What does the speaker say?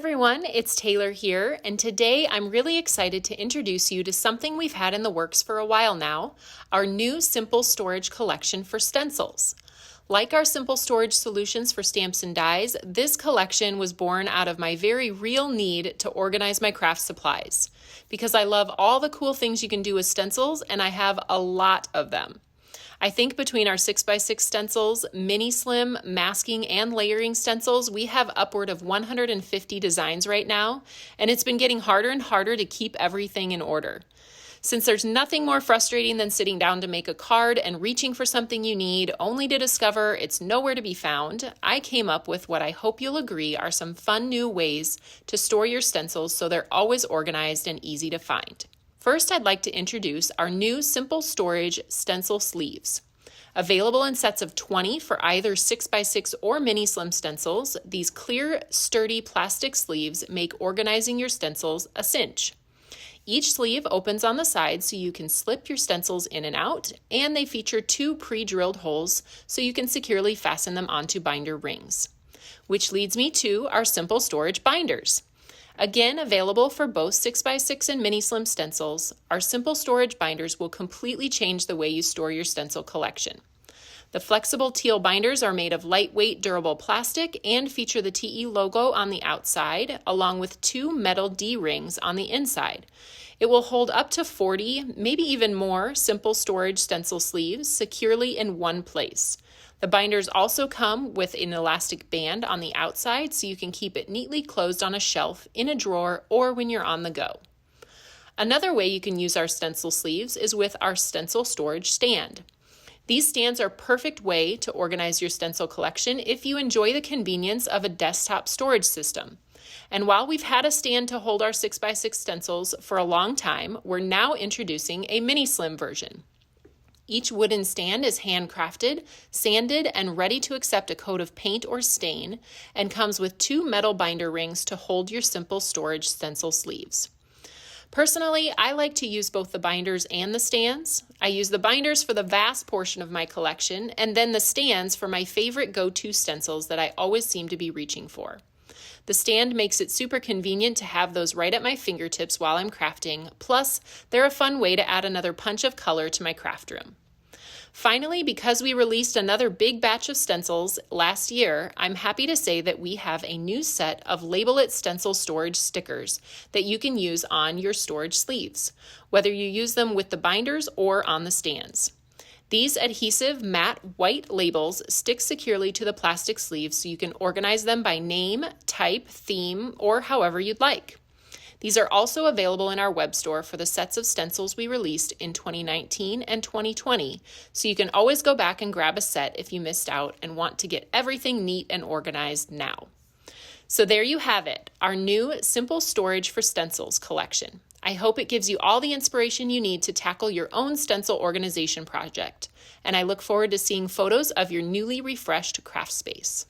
everyone, it's Taylor here, and today I'm really excited to introduce you to something we've had in the works for a while now, our new simple storage collection for stencils. Like our simple storage solutions for stamps and dies, this collection was born out of my very real need to organize my craft supplies, because I love all the cool things you can do with stencils, and I have a lot of them. I think between our 6x6 stencils, mini slim, masking, and layering stencils, we have upward of 150 designs right now, and it's been getting harder and harder to keep everything in order. Since there's nothing more frustrating than sitting down to make a card and reaching for something you need only to discover it's nowhere to be found, I came up with what I hope you'll agree are some fun new ways to store your stencils so they're always organized and easy to find. First, I'd like to introduce our new Simple Storage Stencil Sleeves. Available in sets of 20 for either 6x6 or mini slim stencils, these clear, sturdy plastic sleeves make organizing your stencils a cinch. Each sleeve opens on the side so you can slip your stencils in and out, and they feature 2 pre-drilled holes so you can securely fasten them onto binder rings. Which leads me to our Simple Storage Binders. Again, available for both 6x6 and mini slim stencils, our simple storage binders will completely change the way you store your stencil collection. The flexible teal binders are made of lightweight, durable plastic and feature the TE logo on the outside, along with 2 metal D-rings on the inside. It will hold up to 40, maybe even more, simple storage stencil sleeves securely in one place. The binders also come with an elastic band on the outside so you can keep it neatly closed on a shelf, in a drawer, or when you're on the go. Another way you can use our stencil sleeves is with our stencil storage stand. These stands are a perfect way to organize your stencil collection if you enjoy the convenience of a desktop storage system. And while we've had a stand to hold our 6x6 stencils for a long time, we're now introducing a mini slim version. Each wooden stand is handcrafted, sanded, and ready to accept a coat of paint or stain, and comes with 2 metal binder rings to hold your simple storage stencil sleeves. Personally, I like to use both the binders and the stands. I use the binders for the vast portion of my collection, and then the stands for my favorite go-to stencils that I always seem to be reaching for. The stand makes it super convenient to have those right at my fingertips while I'm crafting, plus they're a fun way to add another punch of color to my craft room. Finally, because we released another big batch of stencils last year, I'm happy to say that we have a new set of Label It Stencil storage stickers that you can use on your storage sleeves, whether you use them with the binders or on the stands. These adhesive matte white labels stick securely to the plastic sleeves so you can organize them by name, type, theme, or however you'd like. These are also available in our web store for the sets of stencils we released in 2019 and 2020, so you can always go back and grab a set if you missed out and want to get everything neat and organized now. So there you have it, our new Simple Storage for Stencils collection. I hope it gives you all the inspiration you need to tackle your own stencil organization project, and I look forward to seeing photos of your newly refreshed craft space.